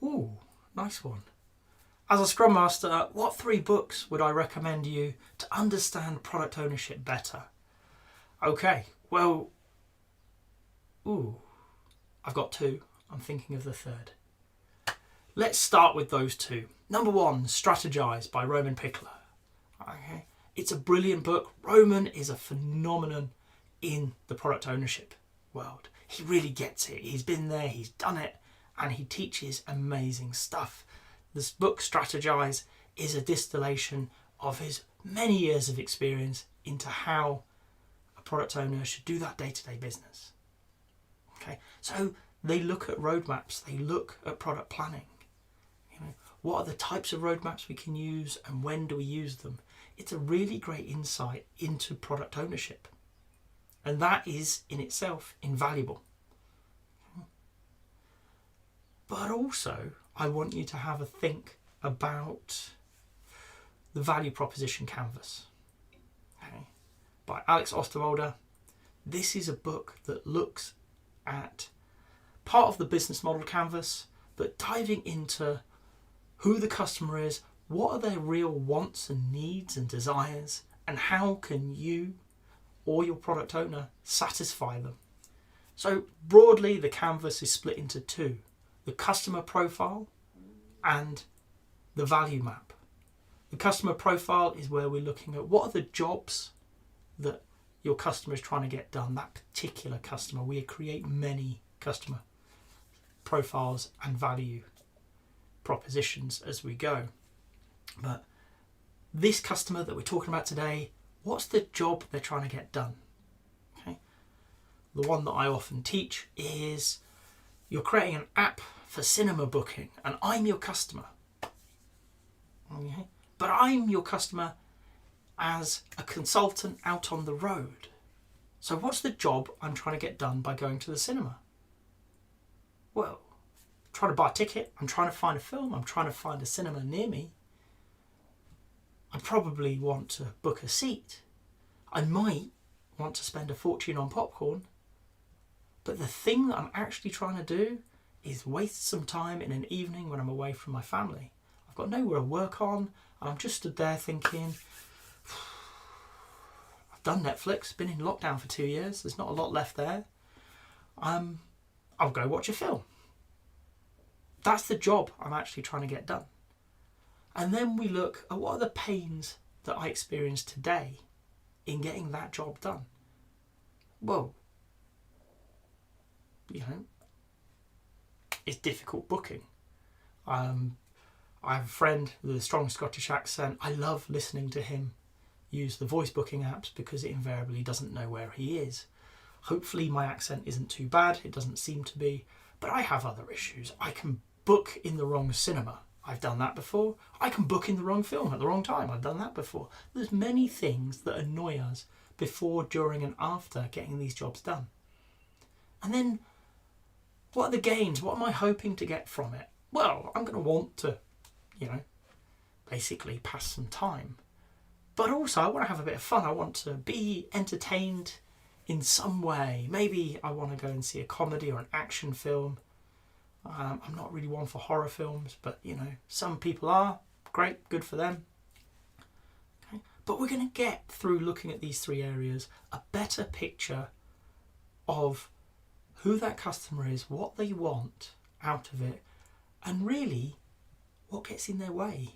Ooh, nice one. As a Scrum Master, what 3 books would I recommend you to understand product ownership better? Okay, well, I've got 2. I'm thinking of the 3rd. Let's start with those 2. Number 1, Strategize by Roman Pickler. Okay, it's a brilliant book. Roman is a phenomenon in the product ownership world. He really gets it. He's been there, he's done it, and he teaches amazing stuff. This book, Strategize, is a distillation of his many years of experience into how a product owner should do that day-to-day business. Okay, so they look at roadmaps, they look at product planning. What are the types of roadmaps we can use and when do we use them? It's a really great insight into product ownership. And that is in itself invaluable. But also, I want you to have a think about the value proposition canvas, okay, by Alex Osterwalder. This is a book that looks at part of the business model canvas, but diving into who the customer is, what are their real wants and needs and desires, and how can you or your product owner satisfy them. So broadly, the canvas is split into 2. The customer profile and the value map. The customer profile is where we're looking at what are the jobs that your customer is trying to get done, that particular customer. We create many customer profiles and value propositions as we go. But this customer that we're talking about today, what's the job they're trying to get done? Okay. The one that I often teach is you're creating an app for cinema booking and I'm your customer. Okay. But I'm your customer as a consultant out on the road. So what's the job I'm trying to get done by going to the cinema? Well, I'm trying to buy a ticket, I'm trying to find a film, I'm trying to find a cinema near me. I probably want to book a seat. I might want to spend a fortune on popcorn. But the thing that I'm actually trying to do is waste some time in an evening when I'm away from my family. I've got nowhere to work on, and I'm just stood there thinking, I've done Netflix, been in lockdown for 2 years, there's not a lot left there. I'll go watch a film. That's the job I'm actually trying to get done. And then we look at what are the pains that I experience today in getting that job done. Well, it's difficult booking. I have a friend with a strong Scottish accent. I love listening to him use the voice booking apps because it invariably doesn't know where he is. Hopefully my accent isn't too bad. It doesn't seem to be. But I have other issues. I can book in the wrong cinema. I've done that before. I can book in the wrong film at the wrong time. I've done that before. There's many things that annoy us before, during and after getting these jobs done. And then what are the gains? What am I hoping to get from it? Well, I'm going to want to, basically pass some time. But also I want to have a bit of fun. I want to be entertained in some way. Maybe I want to go and see a comedy or an action film. I'm not really one for horror films, but some people are. Great, good for them. Okay. But we're going to get, through looking at these 3 areas, a better picture of who that customer is, what they want out of it, and really what gets in their way.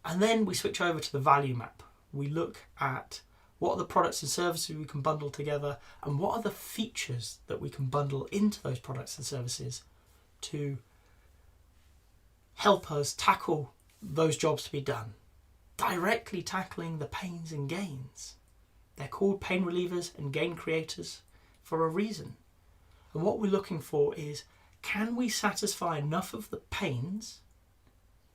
And then we switch over to the value map. We look at what are the products and services we can bundle together, and what are the features that we can bundle into those products and services to help us tackle those jobs to be done, directly tackling the pains and gains. They're called pain relievers and gain creators for a reason. And what we're looking for is, can we satisfy enough of the pains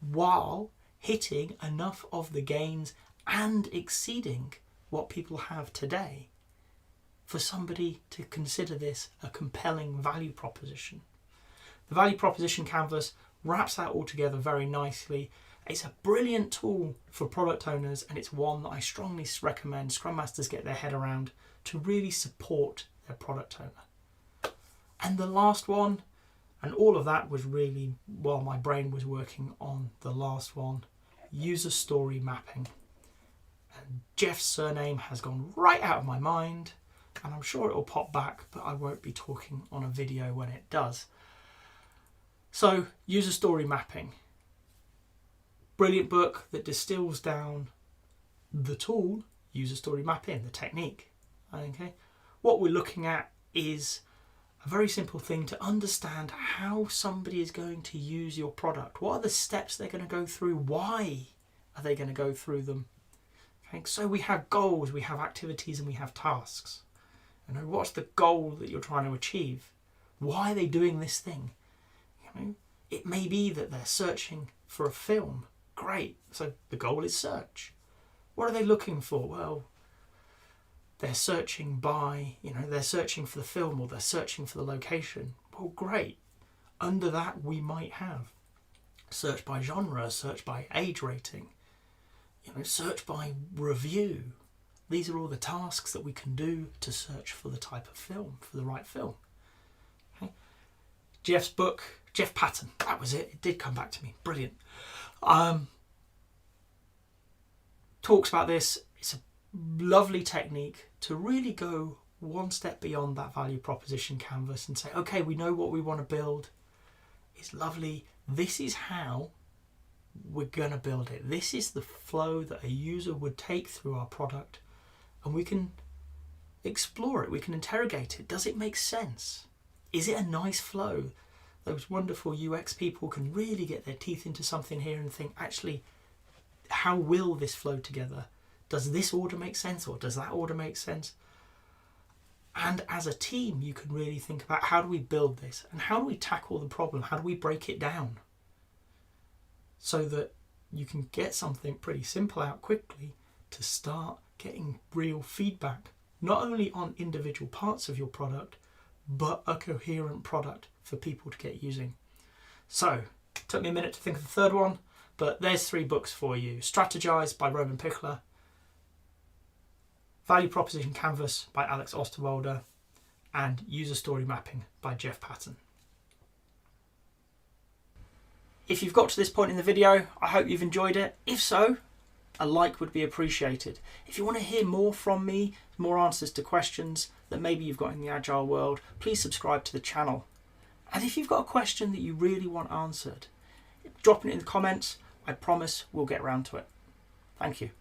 while hitting enough of the gains and exceeding what people have today for somebody to consider this a compelling value proposition? The value proposition canvas wraps that all together very nicely. It's a brilliant tool for product owners, and it's one that I strongly recommend Scrum Masters get their head around to really support their product owner. And the last one, And all of that was really while my brain was working on the last one, user story mapping. And Jeff's surname has gone right out of my mind, and I'm sure it'll pop back, but I won't be talking on a video when it does. So, user story mapping. Brilliant book that distills down the tool, user story mapping, the technique. Okay, what we're looking at is a very simple thing to understand how somebody is going to use your product. What are the steps they're going to go through? Why are they going to go through them? Okay, so we have goals, we have activities, and we have tasks. You know, what's the goal that you're trying to achieve? Why are they doing this thing? You know, it may be that they're searching for a film. Great. So the goal is search. What are they looking for? Well, they're searching by, they're searching for the film, or they're searching for the location. Well, great. Under that, we might have search by genre, search by age rating, search by review. These are all the tasks that we can do to search for the type of film, for the right film. Okay. Jeff's book, Jeff Patton, that was it. It did come back to me. Brilliant. Talks about this. It's a lovely technique to really go one step beyond that value proposition canvas and say, okay, we know what we want to build. It's lovely. This is how we're going to build it. This is the flow that a user would take through our product, and we can explore it. We can interrogate it. Does it make sense? Is it a nice flow? Those wonderful UX people can really get their teeth into something here and think, actually, how will this flow together? Does this order make sense, or does that order make sense? And as a team, you can really think about, how do we build this, and how do we tackle the problem? How do we break it down so that you can get something pretty simple out quickly to start getting real feedback, not only on individual parts of your product, but a coherent product for people to get using. So, it took me a minute to think of the third one, but there's 3 books for you. Strategize by Roman Pichler, Value Proposition Canvas by Alex Osterwalder, and User Story Mapping by Jeff Patton. If you've got to this point in the video, I hope you've enjoyed it. If so, a like would be appreciated. If you want to hear more from me, more answers to questions that maybe you've got in the Agile world, please subscribe to the channel. And if you've got a question that you really want answered, drop it in the comments. I promise we'll get around to it. Thank you.